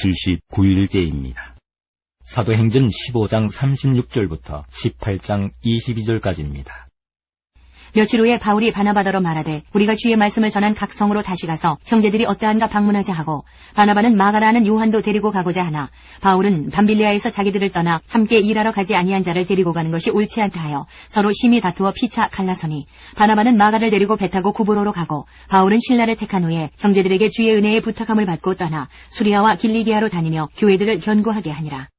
79일째입니다. 사도행전 15장 36절부터 18장 22절까지입니다. 며칠 후에 바울이 바나바더러 말하되 우리가 주의 말씀을 전한 각 성으로 다시 가서 형제들이 어떠한가 방문하자 하고 바나바는 마가라는 요한도 데리고 가고자 하나 바울은 밤빌리아에서 자기들을 떠나 함께 일하러 가지 아니한 자를 데리고 가는 것이 옳지 않다 하여 서로 심히 다투어 피차 갈라서니 바나바는 마가를 데리고 배 타고 구브로로 가고 바울은 신라를 택한 후에 형제들에게 주의 은혜의 부탁함을 받고 떠나 수리아와 길리기아로 다니며 교회들을 견고하게 하니라.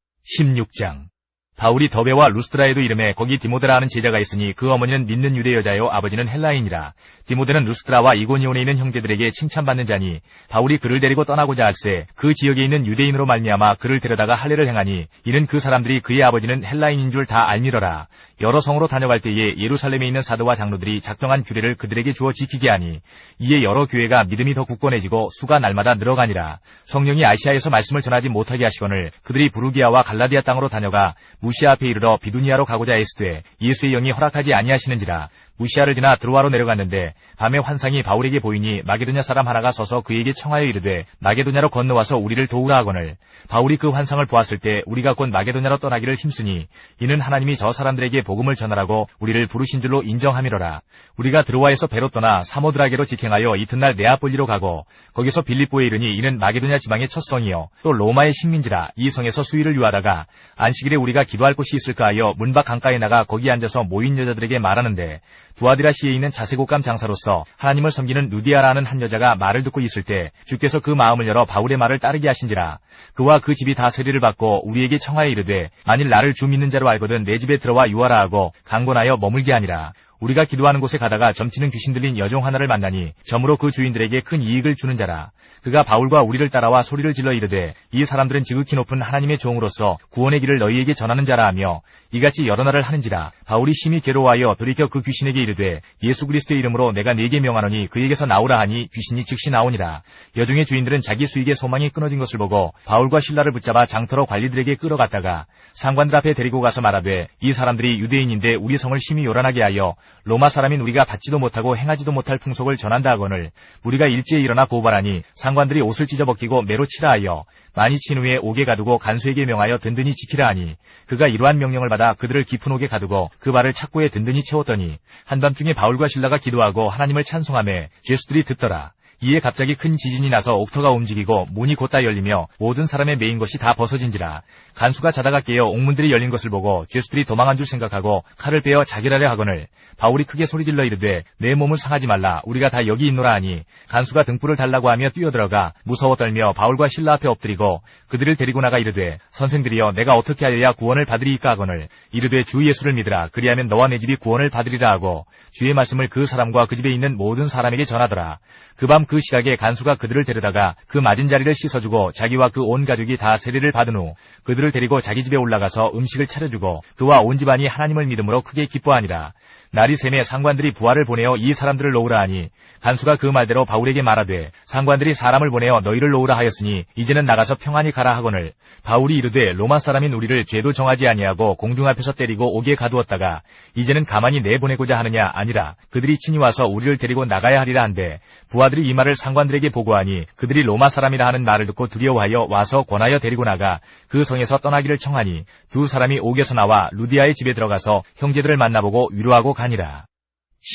16장. 바울이 더베와 루스드라에도 이름에 거기 디모데라 하는 제자가 있으니 그 어머니는 믿는 유대 여자요 아버지는 헬라인이라. 디모데는 루스드라와 이고니온에 있는 형제들에게 칭찬받는 자니 바울이 그를 데리고 떠나고자 할세 그 지역에 있는 유대인으로 말미암아 그를 데려다가 할례를 행하니 이는 그 사람들이 그의 아버지는 헬라인인 줄 다 알미러라. 여러 성으로 다녀갈 때에 예루살렘에 있는 사도와 장로들이 작정한 규례를 그들에게 주어 지키게 하니 이에 여러 교회가 믿음이 더 굳건해지고 수가 날마다 늘어가니라. 성령이 아시아에서 말씀을 전하지 못하게 하시거늘 그들이 부르기아와 갈라디아 땅으로 다녀가 무시아 앞에 이르러 비두니아로 가고자 했으되 예수의 영이 허락하지 아니하시는지라. 무시아를 지나 드로아로 내려갔는데 밤에 환상이 바울에게 보이니 마게도냐 사람 하나가 서서 그에게 청하여 이르되 마게도냐로 건너와서 우리를 도우라 하거늘 바울이 그 환상을 보았을 때 우리가 곧 마게도냐로 떠나기를 힘쓰니 이는 하나님이 저 사람들에게 복음을 전하라고 우리를 부르신 줄로 인정함이로라. 우리가 드로아에서 배로 떠나 사모드라게로 직행하여 이튿날 네아폴리로 가고 거기서 빌립보에 이르니 이는 마게도냐 지방의 첫 성이요 또 로마의 식민지라. 이 성에서 수일을 유하다가 안식일에 우리가 기도할 곳이 있을까 하여 문밖 강가에 나가 거기 앉아서 모인 여자들에게 말하는데 두아디라시에 있는 자색옷감 장사로서 하나님을 섬기는 루디아라는 한 여자가 말을 듣고 있을 때 주께서 그 마음을 열어 바울의 말을 따르게 하신지라. 그와 그 집이 다 세리를 받고 우리에게 청하여 이르되 만일 나를 주 믿는 자로 알거든 내 집에 들어와 유하라 하고 강권하여 머물게 하니라. 우리가 기도하는 곳에 가다가 점치는 귀신 들린 여종 하나를 만나니 점으로 그 주인들에게 큰 이익을 주는 자라. 그가 바울과 우리를 따라와 소리를 질러 이르되 이 사람들은 지극히 높은 하나님의 종으로서 구원의 길을 너희에게 전하는 자라 하며 이같이 여러 날을 하는지라. 바울이 심히 괴로워하여 돌이켜 그 귀신에게 이르되 예수 그리스도의 이름으로 내가 네게 명하노니 그에게서 나오라 하니 귀신이 즉시 나오니라. 여종의 주인들은 자기 수익의 소망이 끊어진 것을 보고 바울과 실라를 붙잡아 장터로 관리들에게 끌어갔다가 상관들 앞에 데리고 가서 말하되 이 사람들이 유대인인데 우리 성을 심히 요란하게 하여 로마 사람인 우리가 받지도 못하고 행하지도 못할 풍속을 전한다 하거늘 우리가 일제에 일어나 고발하니 상관들이 옷을 찢어벗기고 매로 치라 하여 많이 친 후에 옥에 가두고 간수에게 명하여 든든히 지키라 하니 그가 이러한 명령을 받아 그들을 깊은 옥에 가두고 그 발을 착고에 든든히 채웠더니 한밤중에 바울과 실라가 기도하고 하나님을 찬송하며 죄수들이 듣더라. 이에 갑자기 큰 지진이 나서 옥터가 움직이고 문이 곧다 열리며 모든 사람의 메인 것이 다 벗어진지라. 간수가 자다가 깨어 옥문들이 열린 것을 보고 죄수들이 도망한 줄 생각하고 칼을 빼어 자결하려 하거늘 바울이 크게 소리질러 이르되 내 몸을 상하지 말라 우리가 다 여기 있노라 하니 간수가 등불을 달라고 하며 뛰어들어가 무서워 떨며 바울과 실라 앞에 엎드리고 그들을 데리고 나가 이르되 선생들이여 내가 어떻게 하여야 구원을 받으리이까 하거늘 이르되 주 예수를 믿으라 그리하면 너와 내 집이 구원을 받으리라 하고 주의 말씀을 그 사람과 그 집에 있는 모든 사람에게 전하더라. 그 밤 그 시각에 간수가 그들을 데려다가 그 맞은 자리를 씻어주고 자기와 그 온 가족이 다 세례를 받은 후 그들을 데리고 자기 집에 올라가서 음식을 차려주고 그와 온 집안이 하나님을 믿음으로 크게 기뻐하니라. 날이 새매 상관들이 부하를 보내어 이 사람들을 놓으라 하니 간수가 그 말대로 바울에게 말하되 상관들이 사람을 보내어 너희를 놓으라 하였으니 이제는 나가서 평안히 가라 하거늘 바울이 이르되 로마 사람인 우리를 죄도 정하지 아니하고 공중 앞에서 때리고 옥에 가두었다가 이제는 가만히 내보내고자 하느냐 아니라 그들이 친히 와서 우리를 데리고 나가야 하리라 한데 부하들이 이 말을 상관들에게 보고하니 그들이 로마 사람이라 하는 말을 듣고 두려워하여 와서 권하여 데리고 나가 그 성에서 떠나기를 청하니 두 사람이 옥에서 나와 루디아의 집에 들어가서 형제들을 만나보고 위로하고 가니라.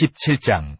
17장.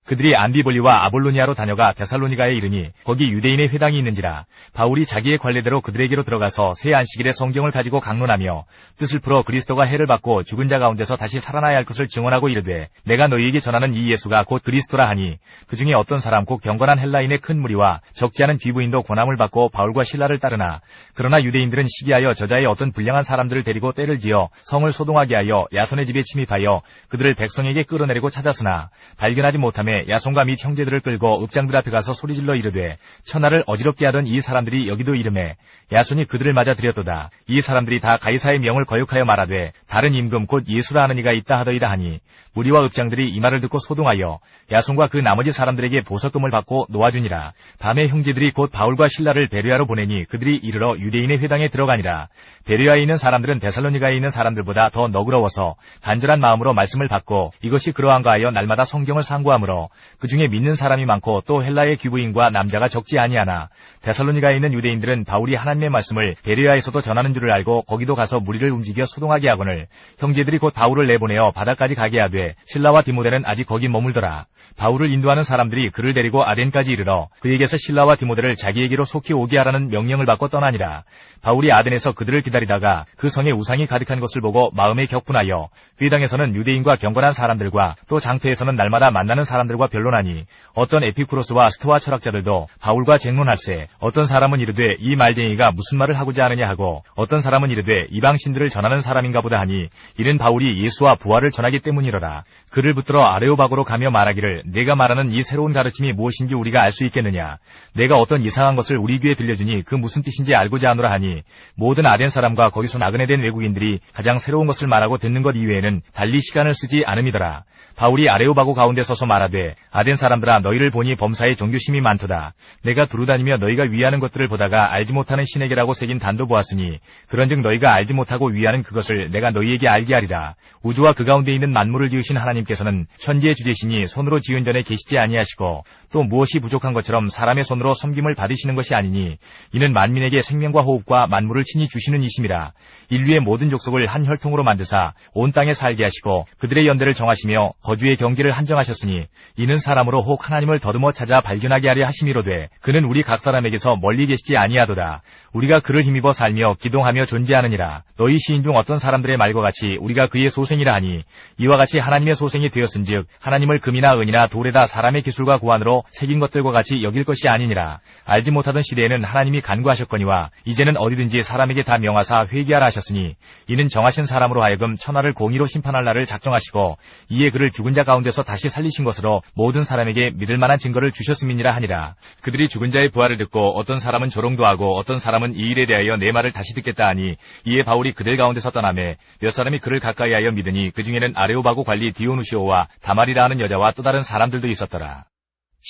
그들이 암비볼리와 아볼로니아로 다녀가 데살로니가에 이르니 거기 유대인의 회당이 있는지라. 바울이 자기의 관례대로 그들에게로 들어가서 새 안식일에 성경을 가지고 강론하며 뜻을 풀어 그리스도가 해를 받고 죽은 자 가운데서 다시 살아나야 할 것을 증언하고 이르되 내가 너희에게 전하는 이 예수가 곧 그리스도라 하니 그 중에 어떤 사람 곧 경건한 헬라인의 큰 무리와 적지 않은 귀부인도 권함을 받고 바울과 실라를 따르나 그러나 유대인들은 시기하여 저자의 어떤 불량한 사람들을 데리고 때를 지어 성을 소동하게 하여 야손의 집에 침입하여 그들을 백성에게 끌어내리고 찾았으나 발견하지 못하며 야손과 및 형제들을 끌고 읍장들 앞에 가서 소리질러 이르되 천하를 어지럽게 하던 이 사람들이 여기도 이르매 야손이 그들을 맞아 들였도다. 이 사람들이 다 가이사의 명을 거역하여 말하되 다른 임금 곧 예수라 하는 이가 있다 하더이다 하니 무리와 읍장들이 이 말을 듣고 소동하여 야손과 그 나머지 사람들에게 보석금을 받고 놓아주니라. 밤에 형제들이 곧 바울과 실라를 베레아로 보내니 그들이 이르러 유대인의 회당에 들어가니라. 베레아에 있는 사람들은 데살로니가에 있는 사람들보다 더 너그러워서 간절한 마음으로 말씀을 받고 이것이 그러한가 하여 날마다 성경을 상고하므로 그 중에 믿는 사람이 많고 또 헬라의 귀부인과 남자가 적지 아니하나 데살로니가에 있는 유대인들은 바울이 하나님의 말씀을 베레아에서도 전하는 줄을 알고 거기도 가서 무리를 움직여 소동하게 하거늘 형제들이 곧 바울을 내보내어 바다까지 가게 하되 실라와 디모데는 아직 거기 머물더라. 바울을 인도하는 사람들이 그를 데리고 아덴까지 이르러 그에게서 실라와 디모데를 자기에게로 속히 오게 하라는 명령을 받고 떠나니라. 바울이 아덴에서 그들을 기다리다가 그 성에 우상이 가득한 것을 보고 마음에 격분하여 회당에서는 유대인과 경건한 사람들과 또 장터에서는 날마다 만나는 사람들과 변론하니 어떤 에피쿠로스와 스토아 철학자들도 바울과 쟁론할세 어떤 사람은 이르되 이 말쟁이가 무슨 말을 하고자 하느냐 하고 어떤 사람은 이르되 이방신들을 전하는 사람인가 보다 하니 이는 바울이 예수와 부활을 전하기 때문이로라. 그를 붙들어 아레오바고로 가며 말하기를 내가 말하는 이 새로운 가르침이 무엇인지 우리가 알 수 있겠느냐. 내가 어떤 이상한 것을 우리 귀에 들려주니 그 무슨 뜻인지 알고자 하노라 하니 모든 아덴 사람과 거기서 나그네 된 외국인들이 가장 새로운 것을 말하고 듣는 것 이외에는 달리 시간을 쓰지 않음이더라. 바울이 아레오바고 가운데 서서 말하되 아덴 사람들아 너희를 보니 범사에 종교심이 많도다. 내가 두루다니며 너희가 위하는 것들을 보다가 알지 못하는 신에게라고 새긴 단도 보았으니 그런즉 너희가 알지 못하고 위하는 그것을 내가 너희에게 알게 하리라. 우주와 그 가운데 있는 만물을 지으신 하나님께서는 천지의 주제시니 손으로 지은 전에 계시지 아니하시고 또 무엇이 부족한 것처럼 사람의 손으로 섬김을 받으시는 것이 아니니 이는 만민에게 생명과 호흡과 만물을 친히 주시는 이심이라. 인류의 모든 족속을 한 혈통으로 만드사 온 땅에 살게 하시고 그들의 연대를 정하시며 거주의 경계를 한정하셨으니 이는 사람으로 혹 하나님을 더듬어 찾아 발견하게 하려 하심이로되 그는 우리 각 사람에게서 멀리 계시지 아니하도다. 우리가 그를 힘입어 살며 기동하며 존재하느니라. 너희 시인 중 어떤 사람들의 말과 같이 우리가 그의 소생이라 하니 이와 같이 하나님의 소생이 되었은즉 하나님을 금이나 은이나 돌에다 사람의 기술과 고안으로 새긴 것들과 같이 여길 것이 아니니라. 알지 못하던 시대에는 하나님이 간구하셨거니와 이제는 어디든지 사람에게 다 명하사 회개하라 하셨으니 이는 정하신 사람으로 하여금 천하를 공의로 심판할 날을 작정하시고 이에 그를 죽은 자 가운데서 다시 살리신 것으로 모든 사람에게 믿을 만한 증거를 주셨음이니라 하니라. 그들이 죽은 자의 부활을 듣고 어떤 사람은 조롱도 하고 어떤 사람은 이 일에 대하여 내 말을 다시 듣겠다 하니 이에 바울이 그들 가운데서 떠나매 몇 사람이 그를 가까이하여 믿으니 그 중에는 아레오바고 관리 디오누시오와 다말이라 하는 여자와 또 다른 사람들도 있었더라.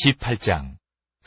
18장.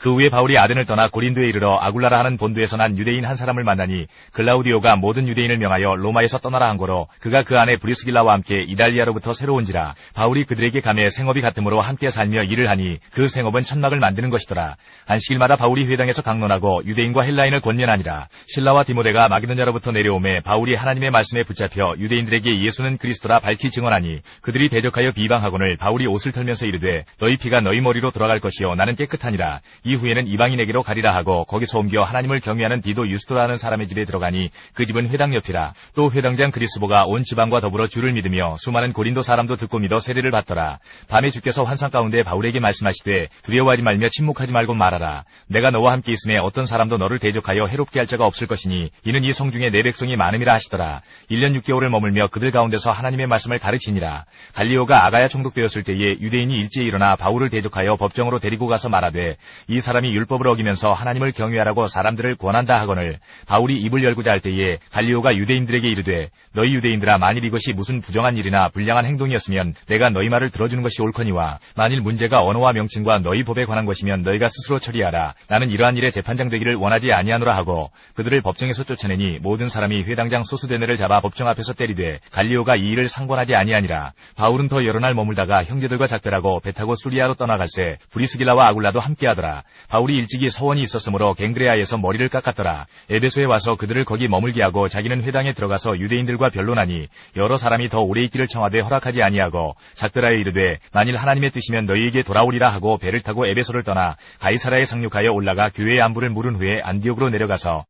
그 후에 바울이 아덴을 떠나 고린도에 이르러 아굴라라 하는 본도에서 난 유대인 한 사람을 만나니 글라우디오가 모든 유대인을 명하여 로마에서 떠나라 한 거로 그가 그 안에 브리스길라와 함께 이달리아로부터 새로 온지라. 바울이 그들에게 가매 생업이 같으므로 함께 살며 일을 하니 그 생업은 천막을 만드는 것이더라. 안식일마다 바울이 회당에서 강론하고 유대인과 헬라인을 권면하니라. 실라와 디모데가 마게도냐로부터 내려오매 바울이 하나님의 말씀에 붙잡혀 유대인들에게 예수는 그리스도라 밝히 증언하니 그들이 대적하여 비방하거늘 바울이 옷을 털면서 이르되 너희 피가 너희 머리로 돌아갈 것이요 나는 깨끗하니라. 이후에는 이방인에게로 가리라 하고 거기서 옮겨 하나님을 경외하는 디도 유스도라는 사람의 집에 들어가니 그 집은 회당 옆이라. 또 회당장 그리스보가 온 지방과 더불어 주를 믿으며 수많은 고린도 사람도 듣고 믿어 세례를 받더라. 밤에 주께서 환상 가운데 바울에게 말씀하시되 두려워하지 말며 침묵하지 말고 말하라. 내가 너와 함께 있음에 어떤 사람도 너를 대적하여 해롭게 할 자가 없을 것이니 이는 이 성 중에 내 백성이 많음이라 하시더라. 1년 6개월을 머물며 그들 가운데서 하나님의 말씀을 가르치니라. 갈리오가 아가야 총독되었을 때에 유대인이 일제히 일어나 바울을 대적하여 법정으로 데리고 가서 말하되 이 사람이 율법을 어기면서 하나님을 경외하라고 사람들을 권한다 하거늘 바울이 입을 열고자 할 때에 갈리오가 유대인들에게 이르되 너희 유대인들아 만일 이것이 무슨 부정한 일이나 불량한 행동이었으면 내가 너희 말을 들어주는 것이 옳거니와 만일 문제가 언어와 명칭과 너희 법에 관한 것이면 너희가 스스로 처리하라. 나는 이러한 일에 재판장 되기를 원하지 아니하노라 하고 그들을 법정에서 쫓아내니 모든 사람이 회당장 소스데네를 잡아 법정 앞에서 때리되 갈리오가 이 일을 상관하지 아니하니라. 바울은 더 여러 날 머물다가 형제들과 작별하고 배 타고 수리아로 떠나갈새 브리스길라와 아굴라도 함께하더라. 바울이 일찍이 서원이 있었으므로 갱그레아에서 머리를 깎았더라. 에베소에 와서 그들을 거기 머물게 하고 자기는 회당에 들어가서 유대인들과 변론하니 여러 사람이 더 오래 있기를 청하되 허락하지 아니하고 작별하여 이르되 만일 하나님의 뜻이면 너희에게 돌아오리라 하고 배를 타고 에베소를 떠나 가이사라에 상륙하여 올라가 교회의 안부를 물은 후에 안디옥으로 내려가서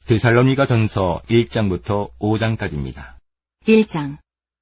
데살로니가 전서 1장부터 5장까지입니다. 1장.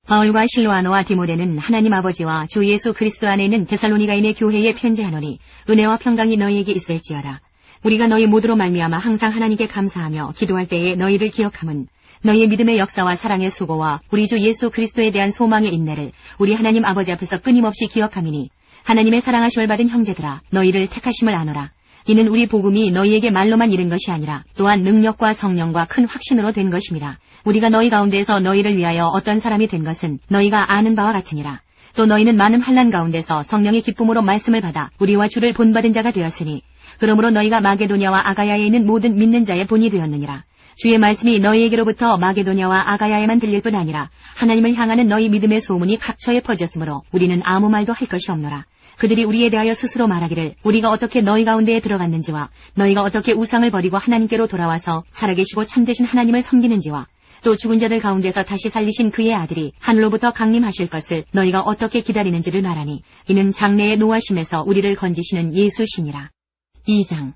바울과 실로아노와 디모데는 하나님 아버지와 주 예수 그리스도 안에 있는 데살로니가인의 교회에 편지하노니 은혜와 평강이 너희에게 있을지어다. 우리가 너희 모두로 말미암아 항상 하나님께 감사하며 기도할 때에 너희를 기억함은 너희의 믿음의 역사와 사랑의 수고와 우리 주 예수 그리스도에 대한 소망의 인내를 우리 하나님 아버지 앞에서 끊임없이 기억함이니 하나님의 사랑하심을 받은 형제들아 너희를 택하심을 아노라. 이는 우리 복음이 너희에게 말로만 이른 것이 아니라 또한 능력과 성령과 큰 확신으로 된 것임이라. 우리가 너희 가운데에서 너희를 위하여 어떤 사람이 된 것은 너희가 아는 바와 같으니라. 또 너희는 많은 환난 가운데서 성령의 기쁨으로 말씀을 받아 우리와 주를 본받은 자가 되었으니 그러므로 너희가 마게도냐와 아가야에 있는 모든 믿는 자의 본이 되었느니라. 주의 말씀이 너희에게로부터 마게도냐와 아가야에만 들릴 뿐 아니라 하나님을 향하는 너희 믿음의 소문이 각처에 퍼졌으므로 우리는 아무 말도 할 것이 없노라. 그들이 우리에 대하여 스스로 말하기를 우리가 어떻게 너희 가운데에 들어갔는지와 너희가 어떻게 우상을 버리고 하나님께로 돌아와서 살아계시고 참되신 하나님을 섬기는지와 또 죽은 자들 가운데서 다시 살리신 그의 아들이 하늘로부터 강림하실 것을 너희가 어떻게 기다리는지를 말하니 이는 장래의 노하심에서 우리를 건지시는 예수시니라. 2장.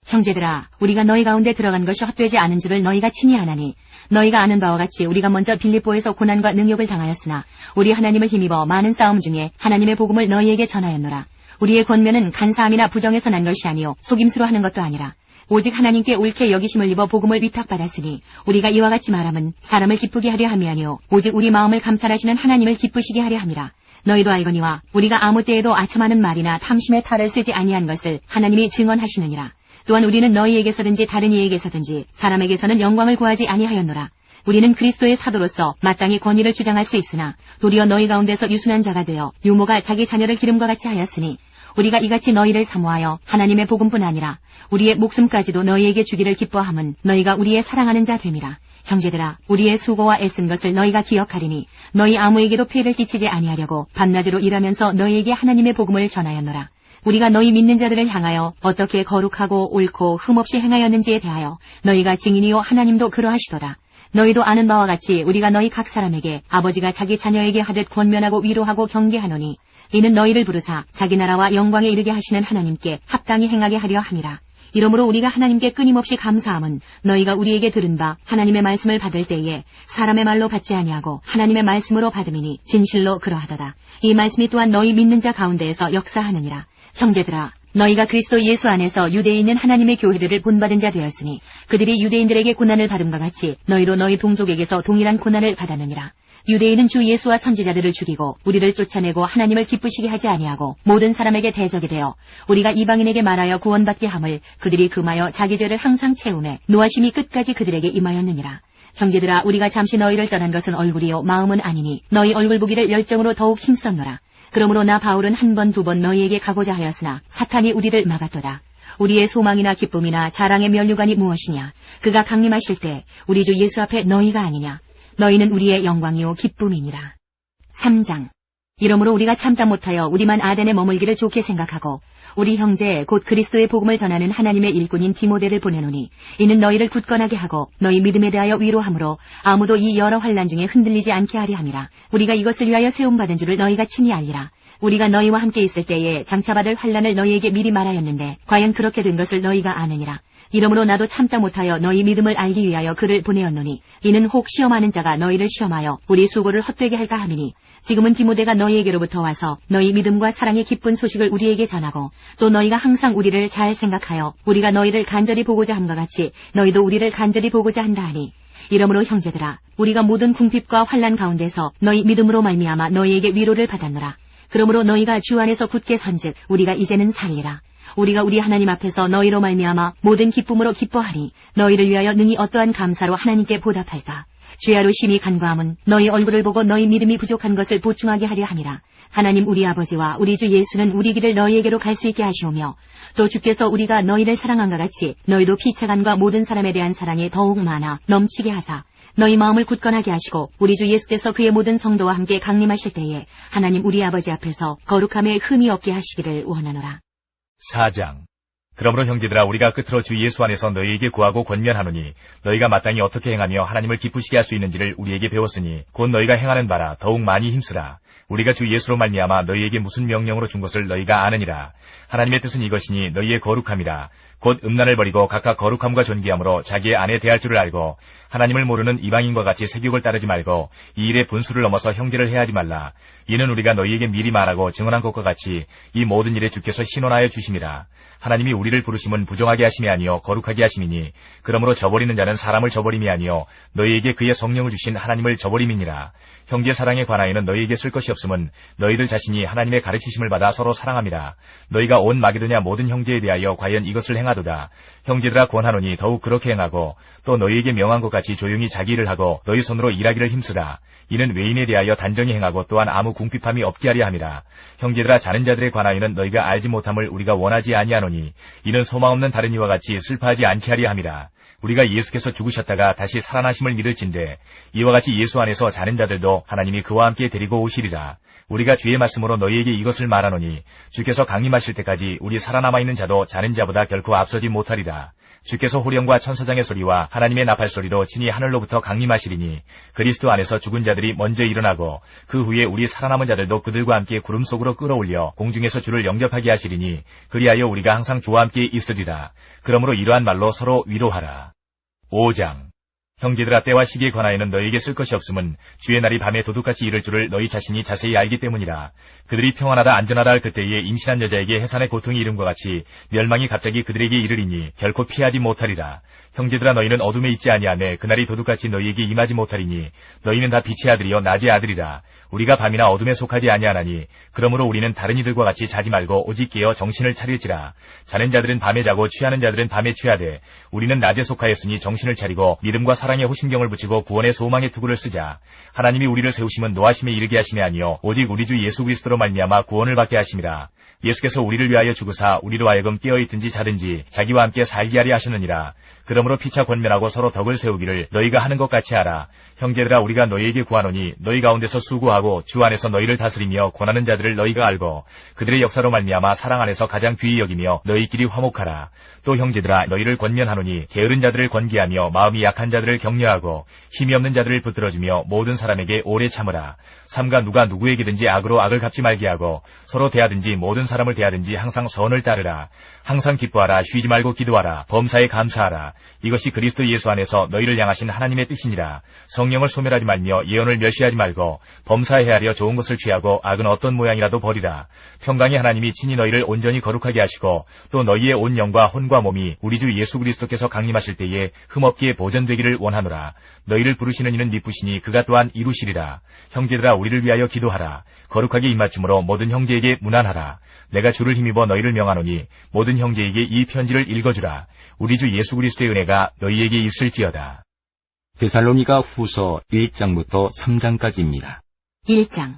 형제들아, 우리가 너희 가운데 들어간 것이 헛되지 않은 줄을 너희가 친히 아나니 너희가 아는 바와 같이 우리가 먼저 빌립보에서 고난과 능욕을 당하였으나 우리 하나님을 힘입어 많은 싸움 중에 하나님의 복음을 너희에게 전하였노라. 우리의 권면은 간사함이나 부정에서 난 것이 아니요 속임수로 하는 것도 아니라 오직 하나님께 옳게 여기심을 입어 복음을 위탁받았으니 우리가 이와 같이 말함은 사람을 기쁘게 하려 함이 아니요 오직 우리 마음을 감찰하시는 하나님을 기쁘시게 하려 함이라. 너희도 알거니와 우리가 아무 때에도 아첨하는 말이나 탐심의 탈을 쓰지 아니한 것을 하나님이 증언하시느니라. 또한 우리는 너희에게서든지 다른 이에게서든지 사람에게서는 영광을 구하지 아니하였노라. 우리는 그리스도의 사도로서 마땅히 권위를 주장할 수 있으나 도리어 너희 가운데서 유순한 자가 되어 유모가 자기 자녀를 기름과 같이 하였으니 우리가 이같이 너희를 사모하여 하나님의 복음뿐 아니라 우리의 목숨까지도 너희에게 주기를 기뻐함은 너희가 우리의 사랑하는 자 됨이라. 형제들아, 우리의 수고와 애쓴 것을 너희가 기억하리니 너희 아무에게도 폐를 끼치지 아니하려고 밤낮으로 일하면서 너희에게 하나님의 복음을 전하였노라. 우리가 너희 믿는 자들을 향하여 어떻게 거룩하고 옳고 흠없이 행하였는지에 대하여 너희가 증인이요 하나님도 그러하시도다. 너희도 아는 바와 같이 우리가 너희 각 사람에게 아버지가 자기 자녀에게 하듯 권면하고 위로하고 경계하노니 이는 너희를 부르사 자기 나라와 영광에 이르게 하시는 하나님께 합당히 행하게 하려 함이라. 이러므로 우리가 하나님께 끊임없이 감사함은 너희가 우리에게 들은 바 하나님의 말씀을 받을 때에 사람의 말로 받지 아니하고 하나님의 말씀으로 받음이니 진실로 그러하도다. 이 말씀이 또한 너희 믿는 자 가운데에서 역사하느니라. 형제들아, 너희가 그리스도 예수 안에서 유대에 있는 하나님의 교회들을 본받은 자 되었으니 그들이 유대인들에게 고난을 받음과 같이 너희도 너희 동족에게서 동일한 고난을 받았느니라. 유대인은 주 예수와 선지자들을 죽이고 우리를 쫓아내고 하나님을 기쁘시게 하지 아니하고 모든 사람에게 대적이 되어 우리가 이방인에게 말하여 구원받게 함을 그들이 금하여 자기 죄를 항상 채우매 노하심이 끝까지 그들에게 임하였느니라. 형제들아, 우리가 잠시 너희를 떠난 것은 얼굴이요 마음은 아니니 너희 얼굴 보기를 열정으로 더욱 힘썼노라. 그러므로 나 바울은 한 번 두 번 너희에게 가고자 하였으나 사탄이 우리를 막았도다. 우리의 소망이나 기쁨이나 자랑의 면류관이 무엇이냐? 그가 강림하실 때 우리 주 예수 앞에 너희가 아니냐? 너희는 우리의 영광이요 기쁨이니라. 3장. 이러므로 우리가 참다 못하여 우리만 아덴에 머물기를 좋게 생각하고 우리 형제 곧 그리스도의 복음을 전하는 하나님의 일꾼인 디모데를 보내노니 이는 너희를 굳건하게 하고 너희 믿음에 대하여 위로함으로 아무도 이 여러 환난 중에 흔들리지 않게 하려 함이라. 우리가 이것을 위하여 세움받은 줄을 너희가 친히 알리라. 우리가 너희와 함께 있을 때에 장차받을 환난을 너희에게 미리 말하였는데 과연 그렇게 된 것을 너희가 아느니라. 이러므로 나도 참다 못하여 너희 믿음을 알기 위하여 그를 보내었노니 이는 혹 시험하는 자가 너희를 시험하여 우리 수고를 헛되게 할까 함이니 지금은 디모데가 너희에게로부터 와서 너희 믿음과 사랑의 기쁜 소식을 우리에게 전하고 또 너희가 항상 우리를 잘 생각하여 우리가 너희를 간절히 보고자 함과 같이 너희도 우리를 간절히 보고자 한다 하니 이러므로 형제들아, 우리가 모든 궁핍과 환난 가운데서 너희 믿음으로 말미암아 너희에게 위로를 받았노라. 그러므로 너희가 주 안에서 굳게 선즉 우리가 이제는 살리라. 우리가 우리 하나님 앞에서 너희로 말미암아 모든 기쁨으로 기뻐하니 너희를 위하여 능히 어떠한 감사로 하나님께 보답할까. 주야로 심히 간과함은 너희 얼굴을 보고 너희 믿음이 부족한 것을 보충하게 하려 함이라. 하나님 우리 아버지와 우리 주 예수는 우리 길을 너희에게로 갈 수 있게 하시오며 또 주께서 우리가 너희를 사랑한과 같이 너희도 피차간과 모든 사람에 대한 사랑이 더욱 많아 넘치게 하사 너희 마음을 굳건하게 하시고 우리 주 예수께서 그의 모든 성도와 함께 강림하실 때에 하나님 우리 아버지 앞에서 거룩함에 흠이 없게 하시기를 원하노라. 4장. 그러므로 형제들아, 우리가 끝으로 주 예수 안에서 너희에게 구하고 권면하노니 너희가 마땅히 어떻게 행하며 하나님을 기쁘시게 할 수 있는지를 우리에게 배웠으니 곧 너희가 행하는 바라 더욱 많이 힘쓰라. 우리가 주 예수로 말미암아 너희에게 무슨 명령으로 준 것을 너희가 아느니라. 하나님의 뜻은 이것이니 너희의 거룩함이라. 곧 음란을 버리고 각각 거룩함과 존귀함으로 자기의 아내 대할 줄을 알고 하나님을 모르는 이방인과 같이 세욕을 따르지 말고 이 일의 분수를 넘어서 형제를 해하지 말라. 이는 우리가 너희에게 미리 말하고 증언한 것과 같이 이 모든 일에 주께서 신원하여 주심이라. 하나님이 우리를 부르심은 부정하게 하심이 아니요 거룩하게 하심이니 그러므로 저버리는 자는 사람을 저버림이 아니요 너희에게 그의 성령을 주신 하나님을 저버림이니라. 형제 사랑에 관하여는 너희에게 쓸 것이 없음은 너희들 자신이 하나님의 가르치심을 받아 서로 사랑함이라. 너희가 온 마게도냐 모든 형제에 대하여 과연 이것을 행하지 행하도다. 형제들아 권하노니 더욱 그렇게 행하고 또 너희에게 명한 것 같이 조용히 자기 일을 하고 너희 손으로 일하기를 힘쓰라. 이는 외인에 대하여 단정히 행하고 또한 아무 궁핍함이 없게 하려 함이라. 형제들아 자는 자들에 관하여는 너희가 알지 못함을 우리가 원하지 아니하노니 이는 소망 없는 다른 이와 같이 슬퍼하지 않게 하려 함이라. 우리가 예수께서 죽으셨다가 다시 살아나심을 믿을진대 이와 같이 예수 안에서 자는 자들도 하나님이 그와 함께 데리고 오시리라. 우리가 주의 말씀으로 너희에게 이것을 말하노니 주께서 강림하실 때까지 우리 살아남아 있는 자도 자는 자보다 결코 앞서지 못하리라. 주께서 호령과 천사장의 소리와 하나님의 나팔 소리로 친히 하늘로부터 강림하시리니 그리스도 안에서 죽은 자들이 먼저 일어나고 그 후에 우리 살아남은 자들도 그들과 함께 구름 속으로 끌어올려 공중에서 주를 영접하게 하시리니 그리하여 우리가 항상 주와 함께 있으리라. 그러므로 이러한 말로 서로 위로하라. 5장 형제들아 때와 시기에 관하여는 너희에게 쓸 것이 없음은 주의 날이 밤에 도둑같이 이를 줄을 너희 자신이 자세히 알기 때문이라. 그들이 평안하다 안전하다 할 그때에 임신한 여자에게 해산의 고통이 이름과 같이 멸망이 갑자기 그들에게 이르리니 결코 피하지 못하리라. 형제들아 너희는 어둠에 있지 아니하매 그날이 도둑같이 너희에게 임하지 못하리니 너희는 다 빛의 아들이요 낮의 아들이라. 우리가 밤이나 어둠에 속하지 아니하나니 그러므로 우리는 다른 이들과 같이 자지 말고 오직 깨어 정신을 차릴지라. 자는 자들은 밤에 자고 취하는 자들은 밤에 취하되 우리는 낮에 속하였으니 정신을 차리고 믿음과 사랑의 호심경을 붙이고 구원의 소망의 투구를 쓰자. 하나님이 우리를 세우심은 노하심에 이르게 하심이 아니요 오직 우리 주 예수 그리스도로 말미암아 구원을 받게 하심이라. 예수께서 우리를 위하여 죽으사 우리로 하여금 깨어있든지 자든지 자기와 함께 살게 하려 하셨느니라. 그러므로 피차 권면하고 서로 덕을 세우기를 너희가 하는 것 같이 하라. 형제들아 우리가 너희에게 구하노니 너희 가운데서 수고하고 주 안에서 너희를 다스리며 권하는 자들을 너희가 알고 그들의 역사로 말미암아 사랑 안에서 가장 귀히 여기며 너희끼리 화목하라. 또 형제들아 너희를 권면하노니 게으른 자들을 권기하며 마음이 약한 자들을 격려하고 힘이 없는 자들을 붙들어주며 모든 사람에게 오래 참으라. 삼가 누가 누구에게든지 악으로 악을 갚지 말게 하고 서로 대하든지 모든 사람을 대하든지 항상 선을 따르라. 항상 기뻐하라. 쉬지 말고 기도하라. 범사에 감사하라. 이것이 그리스도 예수 안에서 너희를 향하신 하나님의 뜻이니라. 성령을 소멸하지 말며 예언을 멸시하지 말고 범사에 헤아려 좋은 것을 취하고 악은 어떤 모양이라도 버리라. 평강의 하나님이 친히 너희를 온전히 거룩하게 하시고 또 너희의 온 영과 혼과 몸이 우리 주 예수 그리스도께서 강림하실 때에 흠없게 보존되기를 원하노라. 너희를 부르시는 이는 미쁘시니 그가 또한 이루시리라. 형제들아 우리를 위하여 기도하라. 거룩하게 입맞춤으로 모든 형제에게 문안하라. 내가 주를 힘입어 너희를 명하노니 모든 형제에게 이 편지를 읽어주라. 우리 주 예수 그리스도의 은혜가 너희에게 있을지어다. 데살로니가 후서 1장부터 3장까지입니다. 1장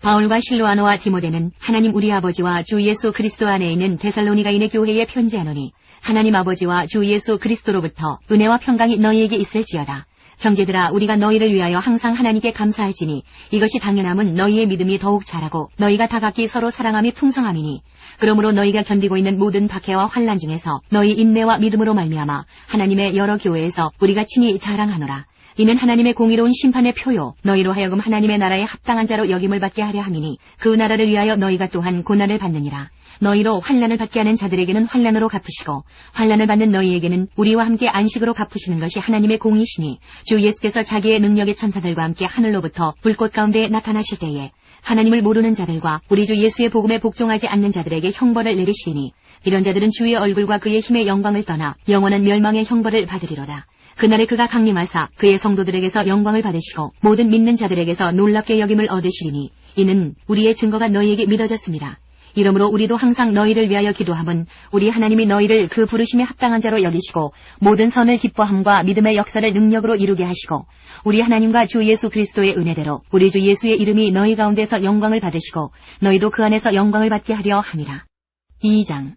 바울과 실로아노와 디모데는 하나님 우리 아버지와 주 예수 그리스도 안에 있는 데살로니가인의 교회에 편지하노니 하나님 아버지와 주 예수 그리스도로부터 은혜와 평강이 너희에게 있을지어다. 형제들아 우리가 너희를 위하여 항상 하나님께 감사할지니 이것이 당연함은 너희의 믿음이 더욱 자라고 너희가 다 각기 서로 사랑함이 풍성함이니 그러므로 너희가 견디고 있는 모든 박해와 환난 중에서 너희 인내와 믿음으로 말미암아 하나님의 여러 교회에서 우리가 친히 자랑하노라. 이는 하나님의 공의로운 심판의 표요 너희로 하여금 하나님의 나라에 합당한 자로 여김을 받게 하려 함이니 그 나라를 위하여 너희가 또한 고난을 받느니라. 너희로 환난을 받게 하는 자들에게는 환난으로 갚으시고 환난을 받는 너희에게는 우리와 함께 안식으로 갚으시는 것이 하나님의 공이시니 주 예수께서 자기의 능력의 천사들과 함께 하늘로부터 불꽃 가운데 나타나실 때에 하나님을 모르는 자들과 우리 주 예수의 복음에 복종하지 않는 자들에게 형벌을 내리시니 이런 자들은 주의 얼굴과 그의 힘의 영광을 떠나 영원한 멸망의 형벌을 받으리로다. 그날에 그가 강림하사 그의 성도들에게서 영광을 받으시고 모든 믿는 자들에게서 놀랍게 여김을 얻으시리니 이는 우리의 증거가 너희에게 믿어졌습니다. 이러므로 우리도 항상 너희를 위하여 기도함은 우리 하나님이 너희를 그 부르심에 합당한 자로 여기시고 모든 선을 기뻐함과 믿음의 역사를 능력으로 이루게 하시고 우리 하나님과 주 예수 그리스도의 은혜대로 우리 주 예수의 이름이 너희 가운데서 영광을 받으시고 너희도 그 안에서 영광을 받게 하려 함이라. 2장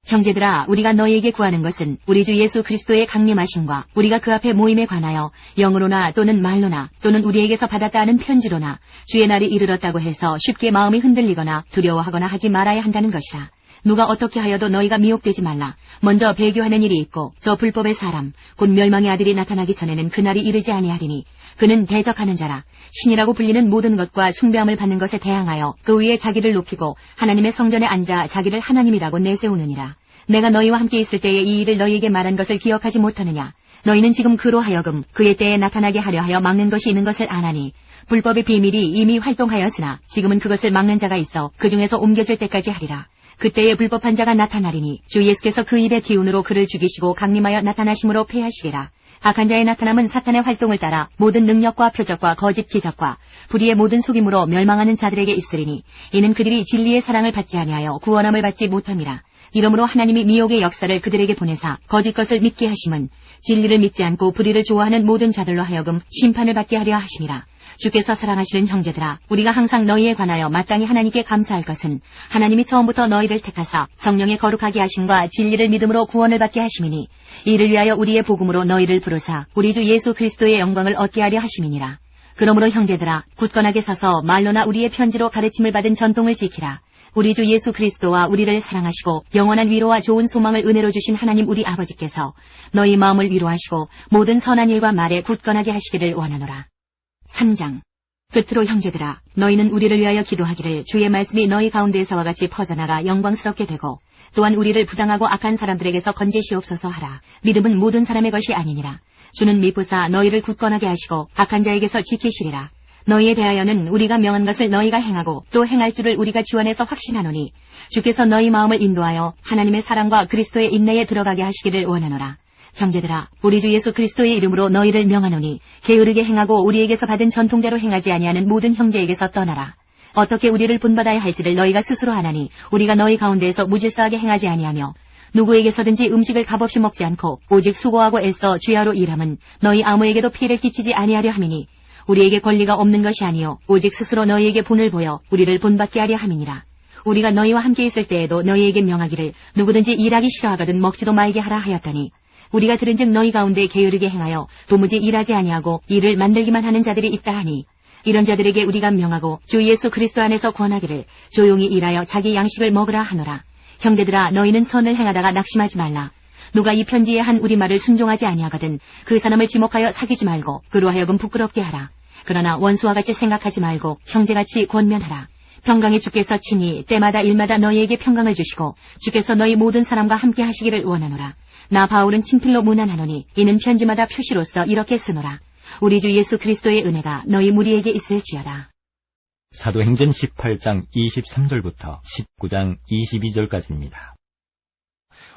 형제들아 우리가 너희에게 구하는 것은 우리 주 예수 그리스도의 강림하심과 우리가 그 앞에 모임에 관하여 영으로나 또는 말로나 또는 우리에게서 받았다 하는 편지로나 주의 날이 이르렀다고 해서 쉽게 마음이 흔들리거나 두려워하거나 하지 말아야 한다는 것이라. 누가 어떻게 하여도 너희가 미혹되지 말라. 먼저 배교하는 일이 있고 저 불법의 사람 곧 멸망의 아들이 나타나기 전에는 그날이 이르지 아니하리니 그는 대적하는 자라. 신이라고 불리는 모든 것과 숭배함을 받는 것에 대항하여 그 위에 자기를 높이고 하나님의 성전에 앉아 자기를 하나님이라고 내세우느니라. 내가 너희와 함께 있을 때에 이 일을 너희에게 말한 것을 기억하지 못하느냐. 너희는 지금 그로 하여금 그의 때에 나타나게 하려 하여 막는 것이 있는 것을 아나니 불법의 비밀이 이미 활동하였으나 지금은 그것을 막는 자가 있어 그 중에서 옮겨질 때까지 하리라. 그때에 불법한 자가 나타나리니 주 예수께서 그 입의 기운으로 그를 죽이시고 강림하여 나타나심으로 패하시리라. 악한 자의 나타남은 사탄의 활동을 따라 모든 능력과 표적과 거짓 기적과 불의의 모든 속임으로 멸망하는 자들에게 있으리니 이는 그들이 진리의 사랑을 받지 아니하여 구원함을 받지 못함이라. 이러므로 하나님이 미혹의 역사를 그들에게 보내사 거짓 것을 믿게 하심은 진리를 믿지 않고 불의를 좋아하는 모든 자들로 하여금 심판을 받게 하려 하심이라. 주께서 사랑하시는 형제들아, 우리가 항상 너희에 관하여 마땅히 하나님께 감사할 것은 하나님이 처음부터 너희를 택하사 성령의 거룩하게 하심과 진리를 믿음으로 구원을 받게 하심이니 이를 위하여 우리의 복음으로 너희를 부르사 우리 주 예수 그리스도의 영광을 얻게 하려 하심이니라. 그러므로 형제들아, 굳건하게 서서 말로나 우리의 편지로 가르침을 받은 전통을 지키라. 우리 주 예수 그리스도와 우리를 사랑하시고 영원한 위로와 좋은 소망을 은혜로 주신 하나님 우리 아버지께서 너희 마음을 위로하시고 모든 선한 일과 말에 굳건하게 하시기를 원하노라. 3장. 끝으로 형제들아, 너희는 우리를 위하여 기도하기를 주의 말씀이 너희 가운데에서와 같이 퍼져나가 영광스럽게 되고 또한 우리를 부당하고 악한 사람들에게서 건지시옵소서 하라. 믿음은 모든 사람의 것이 아니니라. 주는 미쁘사 너희를 굳건하게 하시고 악한 자에게서 지키시리라. 너희에 대하여는 우리가 명한 것을 너희가 행하고 또 행할 줄을 우리가 지원해서 확신하노니 주께서 너희 마음을 인도하여 하나님의 사랑과 그리스도의 인내에 들어가게 하시기를 원하노라. 형제들아, 우리 주 예수 그리스도의 이름으로 너희를 명하노니 게으르게 행하고 우리에게서 받은 전통대로 행하지 아니하는 모든 형제에게서 떠나라. 어떻게 우리를 본받아야 할지를 너희가 스스로 아나니 우리가 너희 가운데에서 무질서하게 행하지 아니하며 누구에게서든지 음식을 값없이 먹지 않고 오직 수고하고 애써 주야로 일함은 너희 아무에게도 피해를 끼치지 아니하려 함이니 우리에게 권리가 없는 것이 아니요 오직 스스로 너희에게 본을 보여 우리를 본받게 하려 함이니라. 우리가 너희와 함께 있을 때에도 너희에게 명하기를 누구든지 일하기 싫어하거든 먹지도 말게 하라 하였더니 우리가 들은즉 너희 가운데 게으르게 행하여 도무지 일하지 아니하고 일을 만들기만 하는 자들이 있다 하니 이런 자들에게 우리가 명하고 주 예수 그리스도 안에서 권하기를 조용히 일하여 자기 양식을 먹으라 하노라. 형제들아, 너희는 선을 행하다가 낙심하지 말라. 누가 이 편지에 한 우리말을 순종하지 아니하거든 그 사람을 지목하여 사귀지 말고 그로 하여금 부끄럽게 하라. 그러나 원수와 같이 생각하지 말고 형제같이 권면하라. 평강의 주께서 친히 때마다 일마다 너희에게 평강을 주시고 주께서 너희 모든 사람과 함께 하시기를 원하노라. 나 바울은 친필로 문안하노니 이는 편지마다 표시로서 이렇게 쓰노라. 우리 주 예수 그리스도의 은혜가 너희 무리에게 있을지어다. 사도행전 18장 23절부터 19장 22절까지입니다.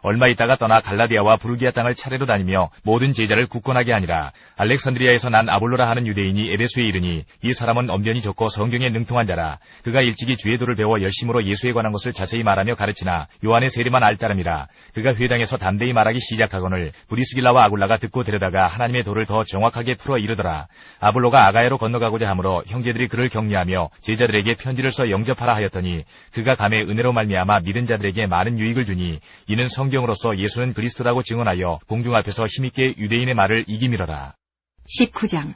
얼마 있다가 떠나 갈라디아와 부르기아 땅을 차례로 다니며 모든 제자를 굳건하게 하니라. 알렉산드리아에서 난 아볼로라 하는 유대인이 에베소에 이르니 이 사람은 언변이 좋고 성경에 능통한 자라. 그가 일찍이 주의 도를 배워 열심으로 예수에 관한 것을 자세히 말하며 가르치나 요한의 세례만 알 따름이라. 그가 회당에서 담대히 말하기 시작하거늘 브리스길라와 아굴라가 듣고 데려다가 하나님의 도를 더 정확하게 풀어 이르더라. 아볼로가 아가야로 건너가고자 하므로 형제들이 그를 격려하며 제자들에게 편지를 써 영접하라 하였더니 그가 감에 은혜로 말미암아 믿은 자들에게 많은 유익을 주니 이는 성경으로서 예수는 그리스도라고 증언하여 공중 앞에서 힘있게 유대인의 말을 이기밀어라. 19장.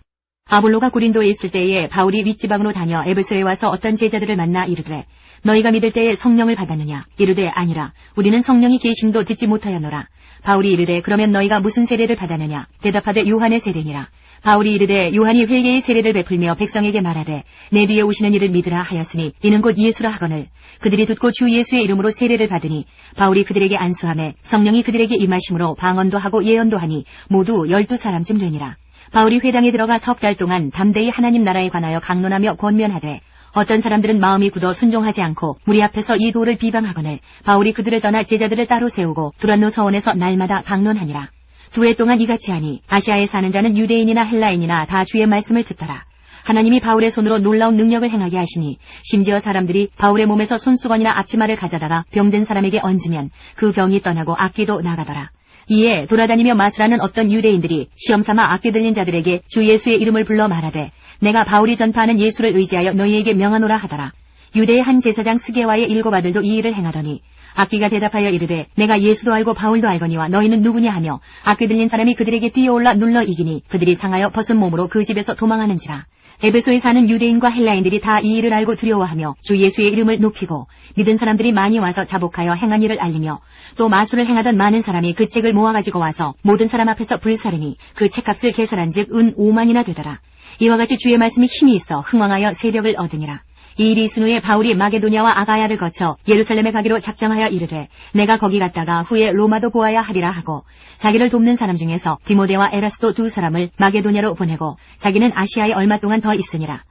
아볼로가 고린도에 있을 때에 바울이 윗지방으로 다녀 에베소에 와서 어떤 제자들을 만나 이르되 너희가 믿을 때에 성령을 받았느냐? 이르되 아니라 우리는 성령이 계심도 듣지 못하였노라. 바울이 이르되 그러면 너희가 무슨 세례를 받았느냐? 대답하되 요한의 세례니라. 바울이 이르되 요한이 회개의 세례를 베풀며 백성에게 말하되 내 뒤에 오시는 이를 믿으라 하였으니 이는 곧 예수라 하거늘 그들이 듣고 주 예수의 이름으로 세례를 받으니 바울이 그들에게 안수하매 성령이 그들에게 임하심으로 방언도 하고 예언도 하니 모두 12사람쯤 되니라. 바울이 회당에 들어가 석 달 동안 담대히 하나님 나라에 관하여 강론하며 권면하되 어떤 사람들은 마음이 굳어 순종하지 않고 무리 앞에서 이 도를 비방하거늘 바울이 그들을 떠나 제자들을 따로 세우고 두란노 서원에서 날마다 강론하니라. 2해 동안 이같이 하니 아시아에 사는 자는 유대인이나 헬라인이나 다 주의 말씀을 듣더라. 하나님이 바울의 손으로 놀라운 능력을 행하게 하시니 심지어 사람들이 바울의 몸에서 손수건이나 앞치마를 가져다가 병든 사람에게 얹으면 그 병이 떠나고 악귀도 나가더라. 이에 돌아다니며 마술하는 어떤 유대인들이 시험삼아 악귀 들린 자들에게 주 예수의 이름을 불러 말하되 내가 바울이 전파하는 예수를 의지하여 너희에게 명하노라 하더라. 유대의 한 제사장 스게와의 7 아들도 이 일을 행하더니 악귀가 대답하여 이르되 내가 예수도 알고 바울도 알거니와 너희는 누구냐 하며 악귀 들린 사람이 그들에게 뛰어올라 눌러 이기니 그들이 상하여 벗은 몸으로 그 집에서 도망하는지라. 에베소에 사는 유대인과 헬라인들이 다 이 일을 알고 두려워하며 주 예수의 이름을 높이고 믿은 사람들이 많이 와서 자복하여 행한 일을 알리며 또 마술을 행하던 많은 사람이 그 책을 모아가지고 와서 모든 사람 앞에서 불사르니 그 책값을 계산한즉 은 5만이나 되더라. 이와 같이 주의 말씀이 힘이 있어 흥왕하여 세력을 얻으니라. 이 일이 있은 후에 바울이 마게도냐와 아가야를 거쳐 예루살렘에 가기로 작정하여 이르되 내가 거기 갔다가 후에 로마도 보아야 하리라 하고 자기를 돕는 사람 중에서 디모데와 에라스도 2 사람을 마게도냐로 보내고 자기는 아시아에 얼마 동안 더 있으니라.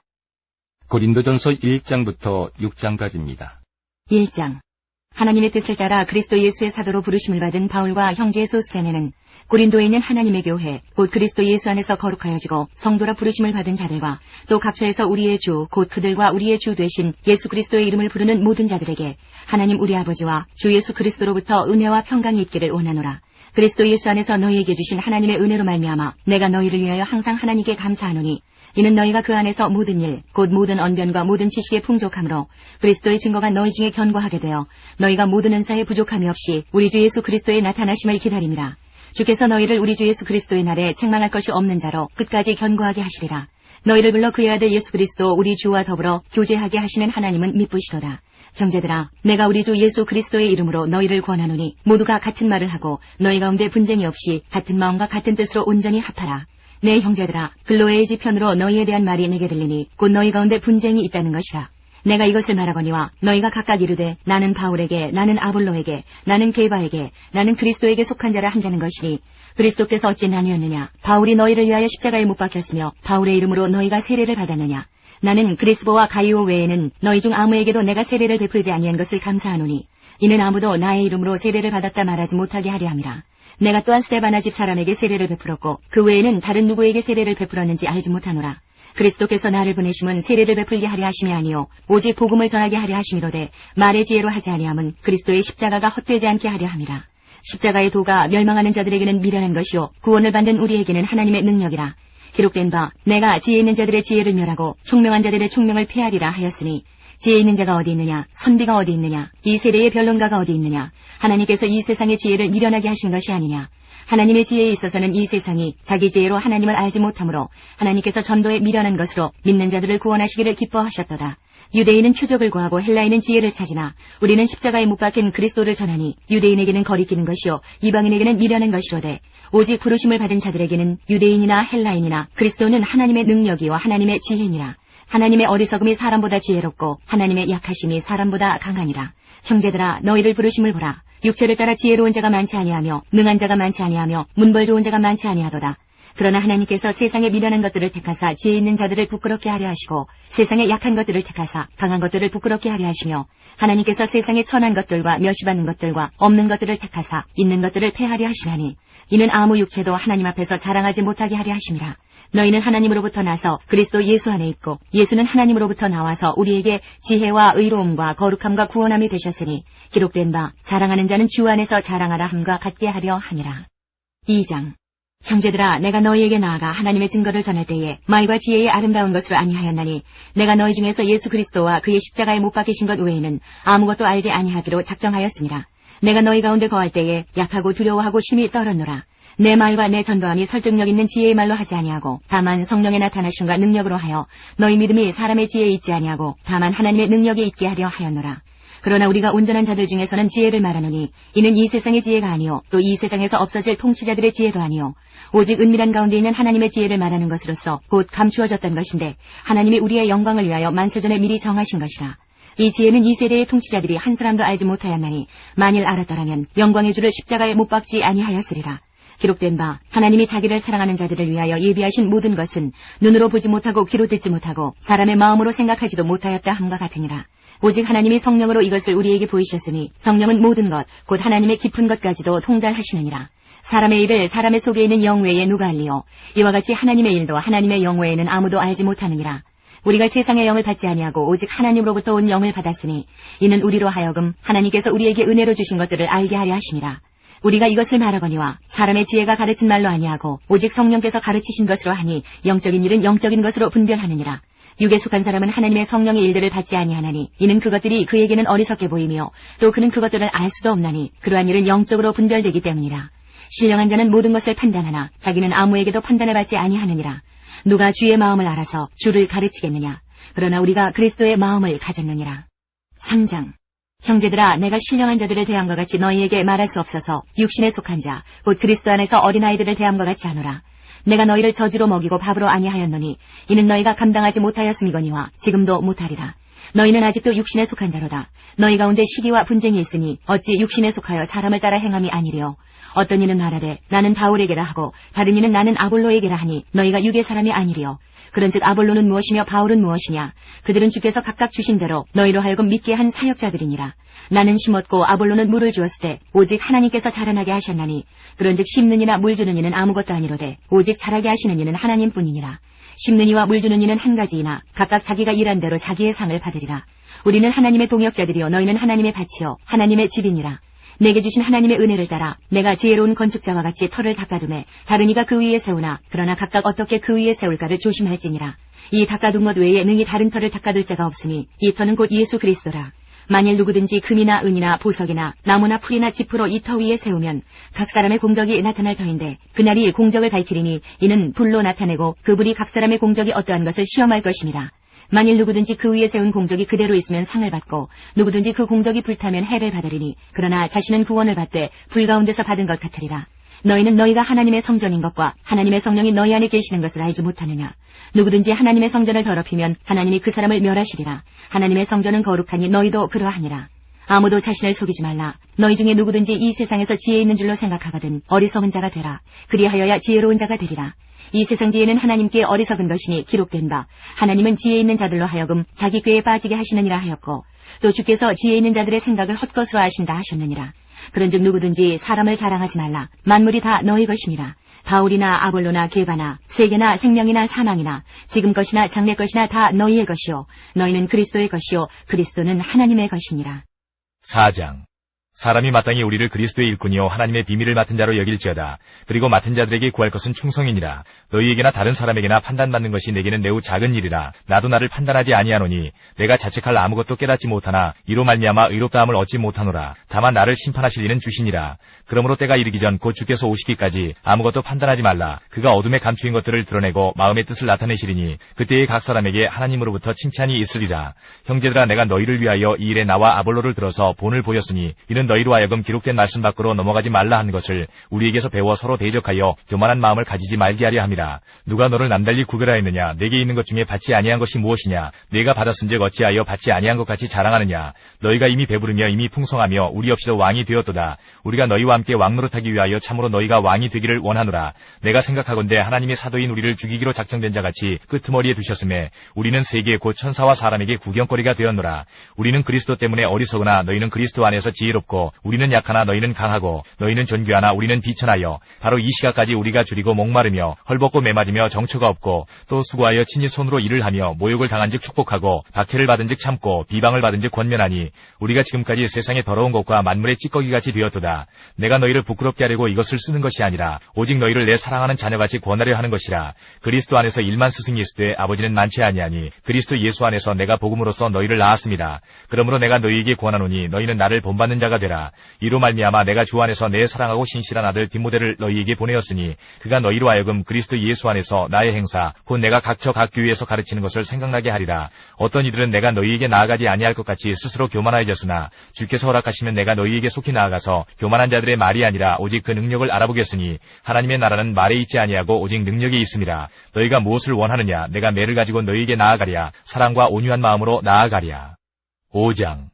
고린도전서 1장부터 6장까지입니다. 1장. 하나님의 뜻을 따라 그리스도 예수의 사도로 부르심을 받은 바울과 형제 소스데네는 고린도에 있는 하나님의 교회 곧 그리스도 예수 안에서 거룩하여지고 성도라 부르심을 받은 자들과 또 각처에서 우리의 주 곧 그들과 우리의 주 되신 예수 그리스도의 이름을 부르는 모든 자들에게 하나님 우리 아버지와 주 예수 그리스도로부터 은혜와 평강이 있기를 원하노라. 그리스도 예수 안에서 너희에게 주신 하나님의 은혜로 말미암아 내가 너희를 위하여 항상 하나님께 감사하노니 이는 너희가 그 안에서 모든 일 곧 모든 언변과 모든 지식에 풍족함으로 그리스도의 증거가 너희 중에 견고하게 되어 너희가 모든 은사에 부족함이 없이 우리 주 예수 그리스도의 나타나심을 기다림이라. 주께서 너희를 우리 주 예수 그리스도의 날에 책망할 것이 없는 자로 끝까지 견고하게 하시리라. 너희를 불러 그의 아들 예수 그리스도 우리 주와 더불어 교제하게 하시는 하나님은 미쁘시도다. 형제들아, 내가 우리 주 예수 그리스도의 이름으로 너희를 권하노니 모두가 같은 말을 하고 너희 가운데 분쟁이 없이 같은 마음과 같은 뜻으로 온전히 합하라. 내 형제들아, 글로에의 지편으로 너희에 대한 말이 내게 들리니 곧 너희 가운데 분쟁이 있다는 것이라. 내가 이것을 말하거니와 너희가 각각 이르되 나는 바울에게, 나는 아볼로에게, 나는 게바에게, 나는 그리스도에게 속한 자라 한다는 것이니 그리스도께서 어찌 나뉘었느냐? 바울이 너희를 위하여 십자가에 못 박혔으며 바울의 이름으로 너희가 세례를 받았느냐? 나는 그리스보와 가이오 외에는 너희 중 아무에게도 내가 세례를 베풀지 아니한 것을 감사하노니 이는 아무도 나의 이름으로 세례를 받았다 말하지 못하게 하려 함이라. 내가 또한 스데바나 집 사람에게 세례를 베풀었고 그 외에는 다른 누구에게 세례를 베풀었는지 알지 못하노라. 그리스도께서 나를 보내심은 세례를 베풀게 하려 하심이 아니요 오직 복음을 전하게 하려 하심이로되 말의 지혜로 하지 아니함은 그리스도의 십자가가 헛되지 않게 하려 함이라. 십자가의 도가 멸망하는 자들에게는 미련한 것이요 구원을 받는 우리에게는 하나님의 능력이라. 기록된 바 내가 지혜 있는 자들의 지혜를 멸하고 총명한 자들의 총명을 폐하리라 하였으니 지혜 있는 자가 어디 있느냐? 선비가 어디 있느냐? 이 세대의 변론가가 어디 있느냐? 하나님께서 이 세상의 지혜를 미련하게 하신 것이 아니냐? 하나님의 지혜에 있어서는 이 세상이 자기 지혜로 하나님을 알지 못하므로 하나님께서 전도에 미련한 것으로 믿는 자들을 구원하시기를 기뻐하셨도다. 유대인은 표적을 구하고 헬라인은 지혜를 찾으나 우리는 십자가에 못 박힌 그리스도를 전하니 유대인에게는 거리끼는 것이요 이방인에게는 미련한 것이로되 오직 부르심을 받은 자들에게는 유대인이나 헬라인이나 그리스도는 하나님의 능력이요 하나님의 지혜니라. 하나님의 어리석음이 사람보다 지혜롭고 하나님의 약하심이 사람보다 강하니라. 형제들아, 너희를 부르심을 보라. 육체를 따라 지혜로운 자가 많지 아니하며 능한 자가 많지 아니하며 문벌 좋은 자가 많지 아니하도다. 그러나 하나님께서 세상에 미련한 것들을 택하사 지혜 있는 자들을 부끄럽게 하려 하시고 세상에 약한 것들을 택하사 강한 것들을 부끄럽게 하려 하시며 하나님께서 세상에 천한 것들과 멸시받는 것들과 없는 것들을 택하사 있는 것들을 폐하려 하시나니 이는 아무 육체도 하나님 앞에서 자랑하지 못하게 하려 하심이라. 너희는 하나님으로부터 나서 그리스도 예수 안에 있고 예수는 하나님으로부터 나와서 우리에게 지혜와 의로움과 거룩함과 구원함이 되셨으니 기록된 바 자랑하는 자는 주 안에서 자랑하라 함과 같게 하려 하니라. 2장. 형제들아, 내가 너희에게 나아가 하나님의 증거를 전할 때에 말과 지혜의 아름다운 것으로 아니하였나니 내가 너희 중에서 예수 그리스도와 그의 십자가에 못 박히신 것 외에는 아무것도 알지 아니하기로 작정하였습니다. 내가 너희 가운데 거할 때에 약하고 두려워하고 심히 떨었노라. 내 말과 내 전도함이 설득력 있는 지혜의 말로 하지 아니하고 다만 성령의 나타나심과 능력으로 하여 너희 믿음이 사람의 지혜에 있지 아니하고 다만 하나님의 능력에 있게 하려 하였노라. 그러나 우리가 온전한 자들 중에서는 지혜를 말하노니 이는 이 세상의 지혜가 아니요 또 이 세상에서 없어질 통치자들의 지혜도 아니요 오직 은밀한 가운데 있는 하나님의 지혜를 말하는 것으로서 곧 감추어졌던 것인데 하나님이 우리의 영광을 위하여 만세전에 미리 정하신 것이라. 이 지혜는 이 세대의 통치자들이 한 사람도 알지 못하였나니 만일 알았더라면 영광의 주를 십자가에 못 박지 아니하였으리라. 기록된 바 하나님이 자기를 사랑하는 자들을 위하여 예비하신 모든 것은 눈으로 보지 못하고 귀로 듣지 못하고 사람의 마음으로 생각하지도 못하였다 함과 같으니라. 오직 하나님이 성령으로 이것을 우리에게 보이셨으니 성령은 모든 것 곧 하나님의 깊은 것까지도 통달하시느니라. 사람의 일을 사람의 속에 있는 영 외에 누가 알리요? 이와 같이 하나님의 일도 하나님의 영 외에는 아무도 알지 못하느니라. 우리가 세상의 영을 받지 아니하고 오직 하나님으로부터 온 영을 받았으니 이는 우리로 하여금 하나님께서 우리에게 은혜로 주신 것들을 알게 하려 하심이라. 우리가 이것을 말하거니와 사람의 지혜가 가르친 말로 아니하고 오직 성령께서 가르치신 것으로 하니 영적인 일은 영적인 것으로 분별하느니라. 육에 속한 사람은 하나님의 성령의 일들을 받지 아니하나니 이는 그것들이 그에게는 어리석게 보이며 또 그는 그것들을 알 수도 없나니 그러한 일은 영적으로 분별되기 때문이라. 신령한 자는 모든 것을 판단하나 자기는 아무에게도 판단을 받지 아니하느니라. 누가 주의 마음을 알아서 주를 가르치겠느냐. 그러나 우리가 그리스도의 마음을 가졌느니라. 3장. 형제들아, 내가 신령한 자들을 대함과 같이 너희에게 말할 수 없어서 육신에 속한 자 곧 그리스도 안에서 어린아이들을 대함과 같이 하노라. 내가 너희를 저지로 먹이고 밥으로 아니하였노니 이는 너희가 감당하지 못하였음이거니와 지금도 못하리라. 너희는 아직도 육신에 속한 자로다. 너희 가운데 시기와 분쟁이 있으니 어찌 육신에 속하여 사람을 따라 행함이 아니랴. 어떤 이는 말하되 나는 바울에게라 하고 다른 이는 나는 아볼로에게라 하니 너희가 육의 사람이 아니랴. 그런즉 아볼로는 무엇이며 바울은 무엇이냐. 그들은 주께서 각각 주신 대로 너희로 하여금 믿게 한 사역자들이니라. 나는 심었고 아볼로는 물을 주었을 때 오직 하나님께서 자라나게 하셨나니 그런즉 심는 이나 물 주는 이는 아무것도 아니로되 오직 자라게 하시는 이는 하나님뿐이니라. 심는 이와 물 주는 이는 한 가지이나 각각 자기가 일한 대로 자기의 상을 받으리라. 우리는 하나님의 동역자들이요 너희는 하나님의 밭이요 하나님의 집이니라. 내게 주신 하나님의 은혜를 따라 내가 지혜로운 건축자와 같이 터를 닦아두매 다른 이가 그 위에 세우나 그러나 각각 어떻게 그 위에 세울까를 조심할지니라. 이 닦아둔 것 외에 능히 다른 터를 닦아둘 자가 없으니 이 터는 곧 예수 그리스도라. 만일 누구든지 금이나 은이나 보석이나 나무나 풀이나 지프로 이 터 위에 세우면 각 사람의 공적이 나타날 터인데 그날이 공적을 밝히리니 이는 불로 나타내고 그 불이 각 사람의 공적이 어떠한 것을 시험할 것입니다. 만일 누구든지 그 위에 세운 공적이 그대로 있으면 상을 받고 누구든지 그 공적이 불타면 해를 받으리니 그러나 자신은 구원을 받되 불 가운데서 받은 것 같으리라. 너희는 너희가 하나님의 성전인 것과 하나님의 성령이 너희 안에 계시는 것을 알지 못하느냐. 누구든지 하나님의 성전을 더럽히면 하나님이 그 사람을 멸하시리라. 하나님의 성전은 거룩하니 너희도 그러하니라. 아무도 자신을 속이지 말라. 너희 중에 누구든지 이 세상에서 지혜 있는 줄로 생각하거든 어리석은 자가 되라. 그리하여야 지혜로운 자가 되리라. 이 세상 지혜는 하나님께 어리석은 것이니 기록된 바 하나님은 지혜 있는 자들로 하여금 자기 꾀에 빠지게 하시느니라 하였고 또 주께서 지혜 있는 자들의 생각을 헛것으로 하신다 하셨느니라. 그런즉 누구든지 사람을 자랑하지 말라. 만물이 다 너희 것임이라. 바울이나 아볼로나 게바나 세계나 생명이나 사망이나 지금 것이나 장래 것이나 다 너희의 것이요 너희는 그리스도의 것이요 그리스도는 하나님의 것이니라. 4장. 사람이 마땅히 우리를 그리스도의 일꾼이요 하나님의 비밀을 맡은 자로 여길지어다. 그리고 맡은 자들에게 구할 것은 충성이니라. 너희에게나 다른 사람에게나 판단받는 것이 내게는 매우 작은 일이라. 나도 나를 판단하지 아니하노니 내가 자책할 아무것도 깨닫지 못하나 이로 말미암아 의롭다함을 얻지 못하노라. 다만 나를 심판하실 이는 주시니라. 그러므로 때가 이르기 전 곧 주께서 오시기까지 아무것도 판단하지 말라. 그가 어둠에 감추인 것들을 드러내고 마음의 뜻을 나타내시리니 그때에 각 사람에게 하나님으로부터 칭찬이 있으리라. 형제들아 내가 너희를 위하여 이 일에 나와 아볼로를 들어서 본을 보였으니 이는 너희로 하여금 기록된 말씀 밖으로 넘어가지 말라 한 것을 우리에게서 배워 서로 대적하여 교만한 마음을 가지지 말게 하려 함이라. 누가 너를 남달리 구별하였느냐? 내게 있는 것 중에 받지 아니한 것이 무엇이냐? 내가 받았은즉 어찌하여 받지 아니한 것 같이 자랑하느냐? 너희가 이미 배부르며 이미 풍성하며 우리 없이도 왕이 되었도다. 우리가 너희와 함께 왕노릇하기 위하여 참으로 너희가 왕이 되기를 원하노라. 내가 생각하건대 하나님의 사도인 우리를 죽이기로 작정된 자같이 끄트머리에 두셨음에 우리는 세계 곧 천사와 사람에게 구경거리가 되었노라. 우리는 그리스도 때문에 어리석으나 너희는 그리스도 안에서 지혜롭고 우리는 약하나 너희는 강하고 너희는 존귀하나 우리는 비천하여 바로 이 시각까지 우리가 줄이고 목마르며 헐벗고 매맞으며 정처가 없고 또 수고하여 친히 손으로 일을 하며 모욕을 당한즉 축복하고 박해를 받은즉 참고 비방을 받은즉 권면하니 우리가 지금까지 세상의 더러운 것과 만물의 찌꺼기같이 되었도다. 내가 너희를 부끄럽게 하려고 이것을 쓰는 것이 아니라 오직 너희를 내 사랑하는 자녀같이 권하려 하는 것이라. 그리스도 안에서 일만 스승이 있으되 아버지는 많지 아니하니 그리스도 예수 안에서 내가 복음으로써 너희를 낳았습니다. 그러므로 내가 너희에게 권하노니 너희는 나를 본받는 자가 되라. 이로 말미암아 내가 주 안에서 내 사랑하고 신실한 아들 디모데를 너희에게 보내었으니 그가 너희로 하여금 그리스도 예수 안에서 나의 행사 곧 내가 각처 각 교회에서 가르치는 것을 생각나게 하리라. 어떤 이들은 내가 너희에게 나아가지 아니할 것 같이 스스로 교만하여졌으나 주께서 허락하시면 내가 너희에게 속히 나아가서 교만한 자들의 말이 아니라 오직 그 능력을 알아보겠으니 하나님의 나라는 말에 있지 아니하고 오직 능력에 있음이라. 너희가 무엇을 원하느냐? 내가 매를 가지고 너희에게 나아가랴. 사랑과 온유한 마음으로 나아가랴. 5장.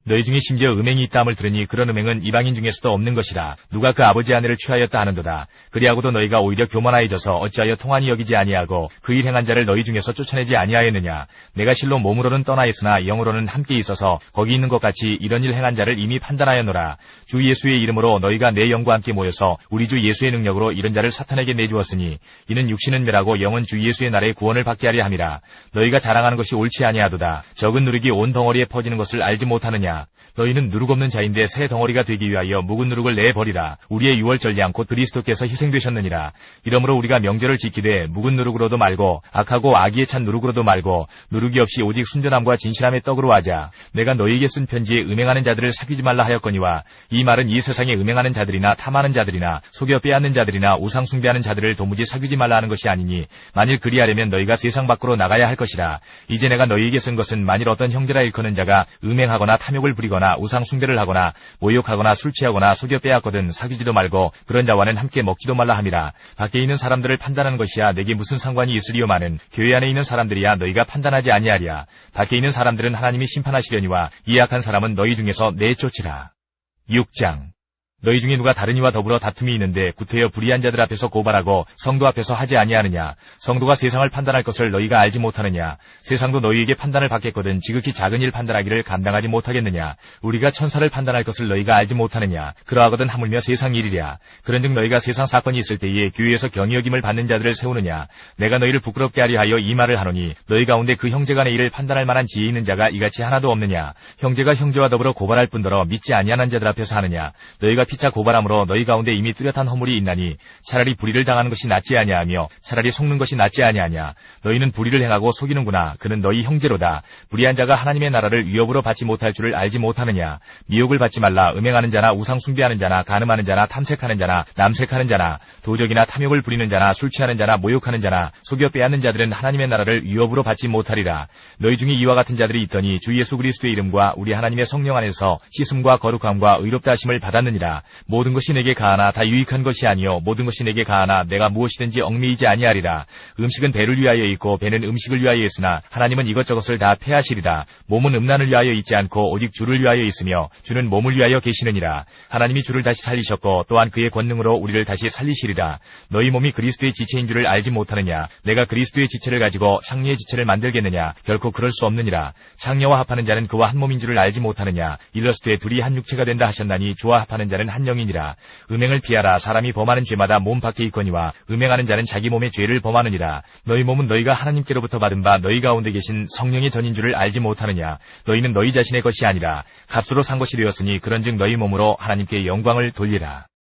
너희 중에 심지어 음행이 있다함을 들으니 그런 음행은 이방인 중에서도 없는 것이라. 누가 그 아버지 아내를 취하였다 하는도다. 그리하고도 너희가 오히려 교만하여져서 어찌하여 통한이 여기지 아니하고 그 일 행한 자를 너희 중에서 쫓아내지 아니하였느냐. 내가 실로 몸으로는 떠나 있으나 영으로는 함께 있어서 거기 있는 것 같이 이런 일 행한 자를 이미 판단하였노라. 주 예수의 이름으로 너희가 내 영과 함께 모여서 우리 주 예수의 능력으로 이런 자를 사탄에게 내주었으니 이는 육신은 멸하고 영은 주 예수의 날에 구원을 받게 하려 함이라. 너희가 자랑하는 것이 옳지 아니하도다. 적은 누룩이 온 덩어리에 퍼지는 것을 알지 못하느냐. 너희는 누룩 없는 자인데 새 덩어리가 되기 위하여 묵은 누룩을 내버리라. 우리의 유월절량 곧 그리스도께서 희생되셨느니라. 이러므로 우리가 명절을 지키되 묵은 누룩으로도 말고 악하고 악의에 찬 누룩으로도 말고 누룩이 없이 오직 순전함과 진실함의 떡으로 하자. 내가 너희에게 쓴 편지에 음행하는 자들을 사귀지 말라 하였거니와 이 말은 이 세상에 음행하는 자들이나 탐하는 자들이나 속여 빼앗는 자들이나 우상 숭배하는 자들을 도무지 사귀지 말라 하는 것이 아니니 만일 그리하려면 너희가 세상 밖으로 나가야 할 것이라. 이제 내가 너희에게 쓴 것은 만일 어떤 형제라 일컫는 자가 음행하거나 탐욕을 부리거나 우상 숭배를 하거나 모욕하거나 술 취하거나 속여 빼앗거든 사귀지도 말고 그런 자와는 함께 먹지도 말라 함이라. 밖에 있는 사람들을 판단하는 것이야 내게 무슨 상관이 있으리요마는 교회 안에 있는 사람들이야 너희가 판단하지 아니하리야. 밖에 있는 사람들은 하나님이 심판하시려니와 이 악한 사람은 너희 중에서 내쫓으라. 6장. 너희 중에 누가 다른 이와 더불어 다툼이 있는데 구태여 불의한 자들 앞에서 고발하고 성도 앞에서 하지 아니하느냐. 성도가 세상을 판단할 것을 너희가 알지 못하느냐. 세상도 너희에게 판단을 받겠거든 지극히 작은 일 판단하기를 감당하지 못하겠느냐. 우리가 천사를 판단할 것을 너희가 알지 못하느냐. 그러하거든 하물며 세상 일이랴. 그런즉 너희가 세상 사건이 있을 때에 교회에서 경히 여김을 받는 자들을 세우느냐. 내가 너희를 부끄럽게 하려 하여 이 말을 하노니 너희 가운데 그 형제간의 일을 판단할 만한 지혜 있는 자가 이같이 하나도 없느냐. 형제가 형제와 더불어 고발할 뿐더러 믿지 아니하는 자들 앞에서 하느냐. 너희가 피차 고발함으로 너희 가운데 이미 뚜렷한 허물이 있나니 차라리 불의를 당하는 것이 낫지 아니하며 차라리 속는 것이 낫지 아니하냐. 너희는 불의를 행하고 속이는구나. 그는 너희 형제로다. 불의한 자가 하나님의 나라를 위협으로 받지 못할 줄을 알지 못하느냐. 미혹을 받지 말라. 음행하는 자나 우상 숭배하는 자나 간음하는 자나 탐색하는 자나 남색하는 자나 도적이나 탐욕을 부리는 자나 술 취하는 자나 모욕하는 자나 속여 빼앗는 자들은 하나님의 나라를 위협으로 받지 못하리라. 너희 중에 이와 같은 자들이 있더니 주 예수 그리스도의 이름과 우리 하나님의 성령 안에서 씻음과 거룩함과 의롭다 하심을 받았느니라. 모든 것이 내게 가하나 다 유익한 것이 아니요 모든 것이 내게 가하나 내가 무엇이든지 얽매이지 아니하리라. 음식은 배를 위하여 있고 배는 음식을 위하여 있으나 하나님은 이것저것을 다 폐하시리라. 몸은 음란을 위하여 있지 않고 오직 주를 위하여 있으며 주는 몸을 위하여 계시느니라. 하나님이 주를 다시 살리셨고 또한 그의 권능으로 우리를 다시 살리시리라. 너희 몸이 그리스도의 지체인 줄을 알지 못하느냐. 내가 그리스도의 지체를 가지고 창녀의 지체를 만들겠느냐. 결코 그럴 수 없느니라. 창녀와 합하는 자는 그와 한 몸인 줄을 알지 못하느냐. 일러스되 둘이 한 육체가 된다 하셨나니 주와 합하는 자는 한 영이니라. 음행을 피하라. 사람이 범하는 죄마다 몸 밖에 있거니와 음행하는 자는 자기 몸의 죄를 범하느니라. 너희 몸은 너희가 하나님께로부터 받은 바 너희 가운데 계신 성령의 전인 줄을 알지 못하느냐. 너희는 너희 자신의 것이 아니라 값으로 산 것이 되었으니 그런즉 너희 몸으로 하나님께 영광을 돌리라.